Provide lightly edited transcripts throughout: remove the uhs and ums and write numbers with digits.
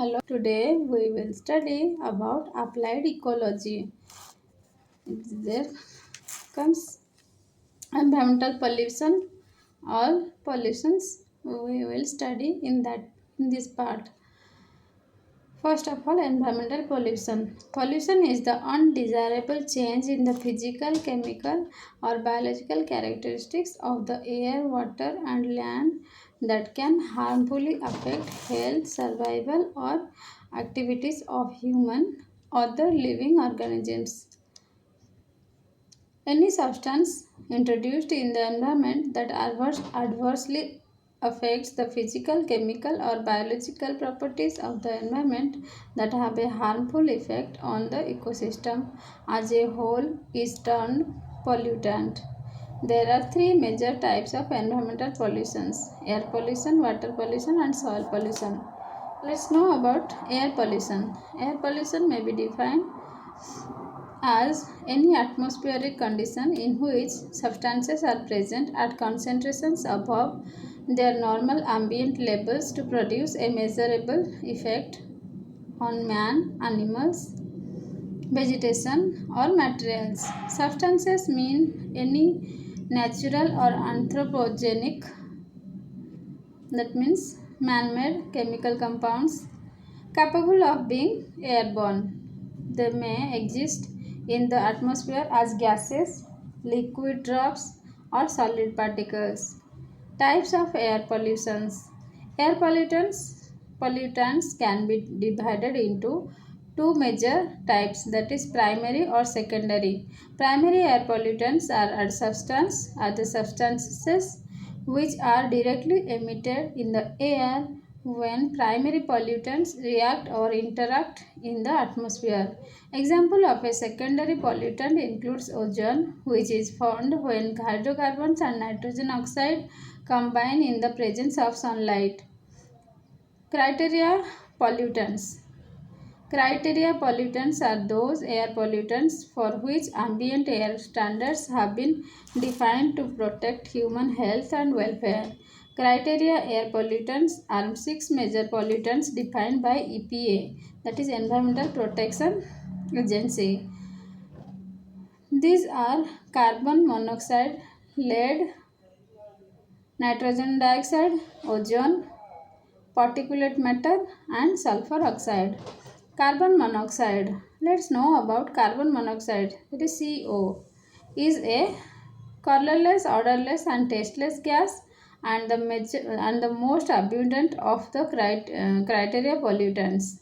Hello, today we will study about applied ecology. There comes environmental pollution. All pollutions we will study in this part. First of all, environmental pollution. Pollution is the undesirable change in the physical, chemical, or biological characteristics of the air, water, and land that can harmfully affect health, survival, or activities of human other living organisms. Any substance introduced in the environment that adversely affects the physical, chemical, or biological properties of the environment that have a harmful effect on the ecosystem as a whole is termed pollutant. There are three major types of environmental pollutions: air pollution, water pollution, and soil pollution. Let's know about air pollution. Air pollution may be defined as any atmospheric condition in which substances are present at concentrations above their normal ambient levels to produce a measurable effect on man, animals, vegetation, or materials. Substances mean any natural or anthropogenic, that means man made chemical compounds capable of being airborne. They may exist in the atmosphere as gases, liquid drops, or solid particles. Types of air pollutions. Air pollutants can be divided into two major types, that is primary or secondary. Primary air pollutants are the substances which are directly emitted in the air when primary pollutants react or interact in the atmosphere. Example of a secondary pollutant includes ozone, which is formed when hydrocarbons and nitrogen oxide combine in the presence of sunlight. Criteria pollutants. Criteria pollutants are those air pollutants for which ambient air standards have been defined to protect human health and welfare. Criteria air pollutants are six major pollutants defined by EPA, that is Environmental Protection Agency. These are carbon monoxide, lead, nitrogen dioxide, ozone, particulate matter, and sulfur oxide. Carbon monoxide. Let's know about carbon monoxide. It is CO. Is a colorless, odorless, and tasteless gas, and the most abundant of the criteria pollutants.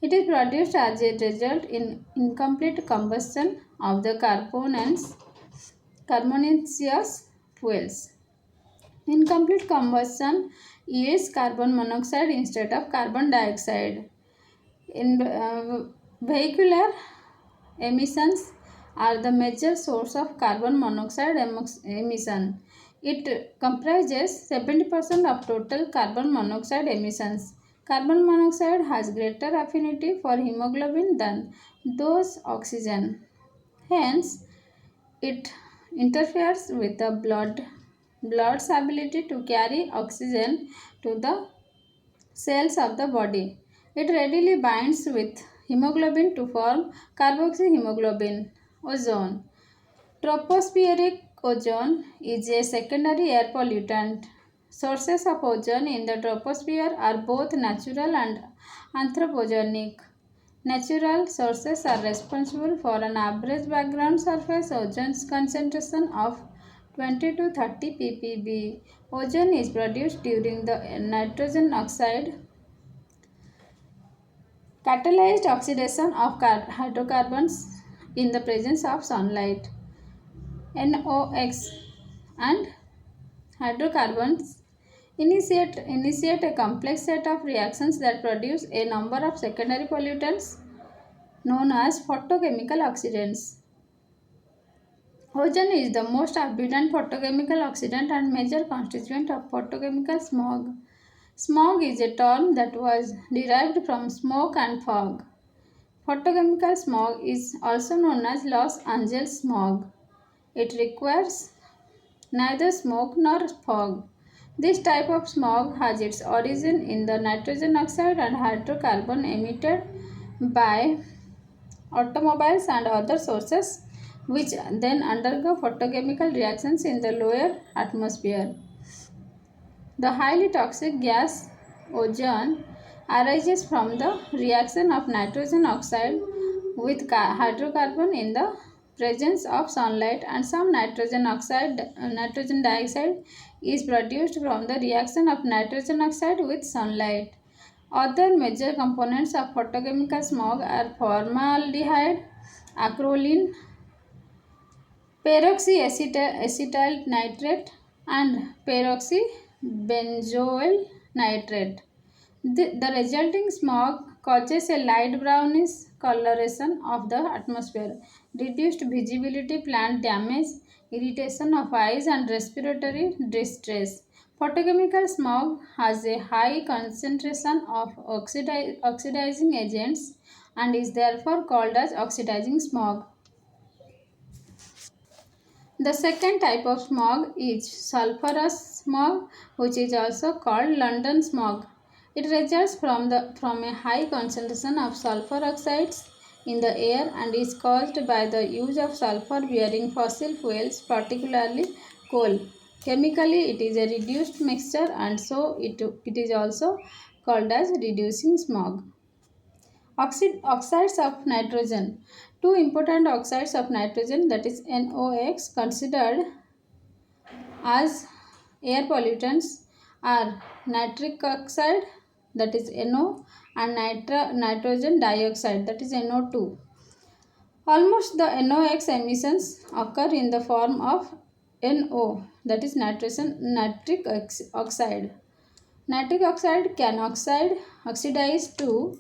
It is produced as a result in incomplete combustion of the carbonaceous fuels. Incomplete combustion yields carbon monoxide instead of carbon dioxide. In vehicular emissions are the major source of carbon monoxide emission. It comprises 70% of total carbon monoxide emissions. Carbon monoxide has greater affinity for hemoglobin than those oxygen. Hence, it interferes with the blood's ability to carry oxygen to the cells of the body. It readily binds with hemoglobin to form carboxyhemoglobin. Ozone. Tropospheric ozone is a secondary air pollutant. Sources of ozone in the troposphere are both natural and anthropogenic. Natural sources are responsible for an average background surface ozone concentration of 20 to 30 ppb. Ozone is produced during the nitrogen oxide catalyzed oxidation of hydrocarbons in the presence of sunlight. NOx and hydrocarbons initiate a complex set of reactions that produce a number of secondary pollutants known as photochemical oxidants. Ozone is the most abundant photochemical oxidant and major constituent of photochemical smog. Smog is a term that was derived from smoke and fog. Photochemical smog is also known as Los Angeles smog. It requires neither smoke nor fog This type of smog has its origin in the nitrogen oxide and hydrocarbon emitted by automobiles and other sources, which then undergo photochemical reactions in the lower atmosphere. The highly toxic gas ozone arises from the reaction of nitrogen oxide with hydrocarbon in the presence of sunlight, and some nitrogen dioxide is produced from the reaction of nitrogen oxide with sunlight. Other major components of photochemical smog are formaldehyde, acrolein, peroxyacetyl nitrate, and peroxybenzoyl nitrate. The resulting smog causes a light brownish coloration of the atmosphere, reduced visibility, plant damage, irritation of eyes, and respiratory distress. Photochemical smog has a high concentration of oxidizing agents and is therefore called as oxidizing smog. The second type of smog is sulfurous smog, which is also called London smog. It results from a high concentration of sulfur oxides in the air and is caused by the use of sulfur-bearing fossil fuels, particularly coal. Chemically, it is a reduced mixture, and so it is also called as reducing smog. Oxides of nitrogen. Two important oxides of nitrogen, that is NOx, considered as air pollutants are nitric oxide, that is NO, and nitrogen dioxide, that is NO2. Almost the NOx emissions occur in the form of NO, that is nitric oxide. Nitric oxide can oxidize to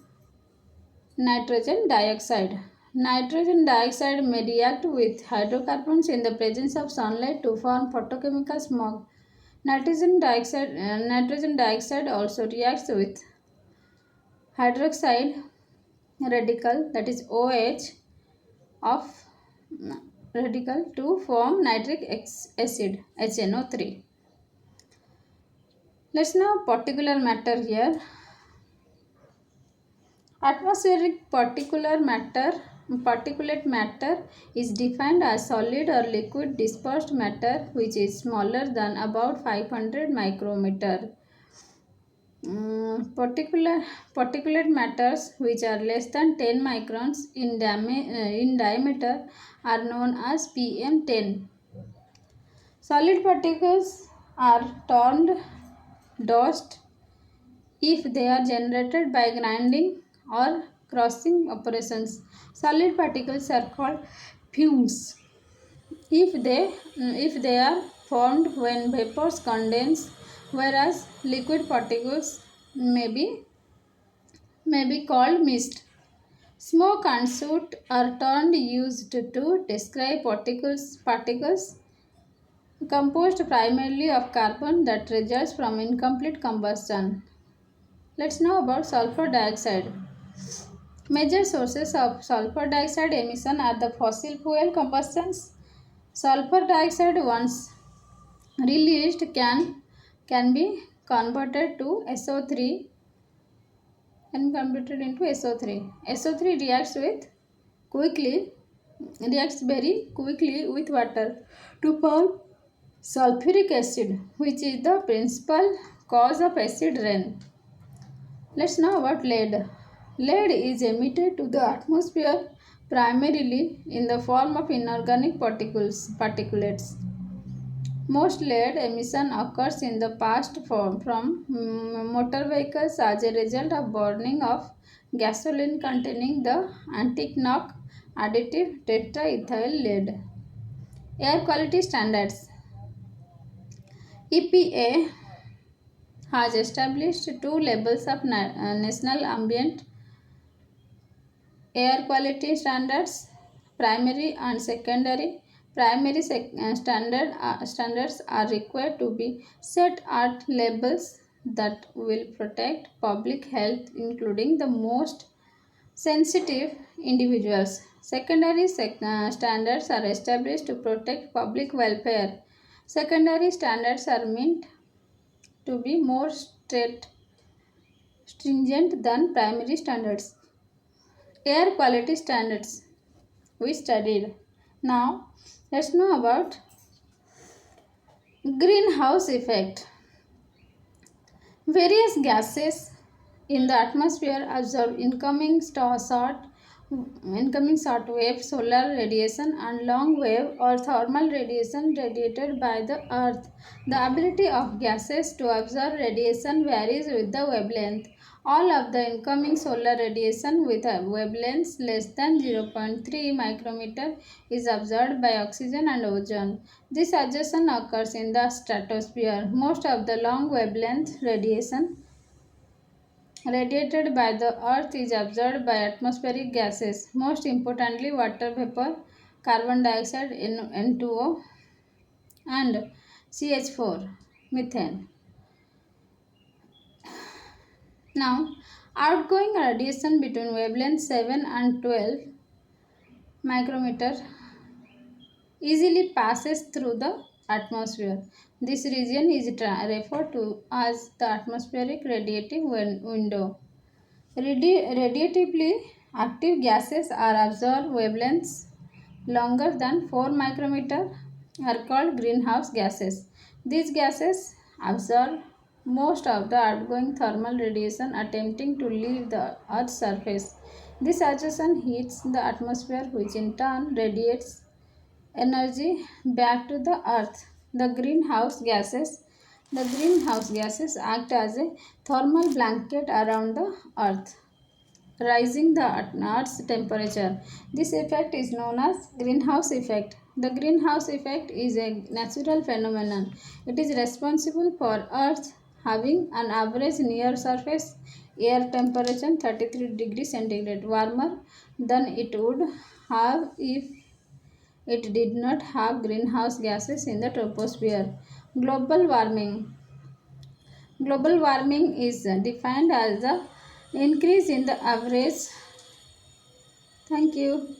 nitrogen dioxide. Nitrogen dioxide may react with hydrocarbons in the presence of sunlight to form photochemical smog. Nitrogen dioxide also reacts with hydroxide radical, that is OH, of radical to form nitric acid HNO3. Let's now particular matter here. Atmospheric particulate matter is defined as solid or liquid dispersed matter which is smaller than about 500 micrometer. Particulate matters which are less than 10 microns in diameter are known as PM10. Solid particles are termed dust if they are generated by grinding or crossing operations. Solid particles are called fumes if they are formed when vapors condense, whereas liquid particles may be called mist. Smoke and soot are termed used to describe particles composed primarily of carbon that results from incomplete combustion. Let's know about sulfur dioxide. Major sources of sulfur dioxide emission are the fossil fuel combustions. Sulfur dioxide, once released, can be converted to SO3 and converted into SO3. SO3 quickly reacts very quickly with water to form sulfuric acid, which is the principal cause of acid rain. Let's know about lead. Lead is emitted to the atmosphere primarily in the form of inorganic particulates. Most lead emission occurs in the past from motor vehicles as a result of burning of gasoline containing the anti-knock additive tetraethyl lead. Air quality standards. EPA has established two levels of national ambient air quality standards, primary and secondary. Primary standards are required to be set at levels that will protect public health, including the most sensitive individuals. Secondary standards are established to protect public welfare. Secondary standards are meant to be more stringent than primary standards. Air quality standards we studied. Now, let's know about greenhouse effect. Various gases in the atmosphere absorb incoming short wave solar radiation and long wave or thermal radiation radiated by the earth. The ability of gases to absorb radiation varies with the wavelength. All of the incoming solar radiation with a wavelength less than 0.3 micrometer is absorbed by oxygen and ozone. This adsorption occurs in the stratosphere. Most of the long wavelength radiation radiated by the earth is absorbed by atmospheric gases, most importantly water vapor, carbon dioxide N2O, and CH4, methane. Now, outgoing radiation between wavelength 7 and 12 micrometer easily passes through the atmosphere. This region is referred to as the atmospheric radiative window. Radiatively active gases are absorbed wavelengths longer than 4 micrometer are called greenhouse gases. These gases absorb most of the outgoing thermal radiation attempting to leave the Earth's surface. This absorption heats the atmosphere, which in turn radiates energy back to the Earth. The greenhouse gases act as a thermal blanket around the Earth, rising the Earth's temperature. This effect is known as greenhouse effect. The greenhouse effect is a natural phenomenon. It is responsible for Earth having an average near surface air temperature 33 degrees centigrade warmer than it would have if it did not have greenhouse gases in the troposphere. Global warming. Global warming is defined as the increase in the average. Thank you.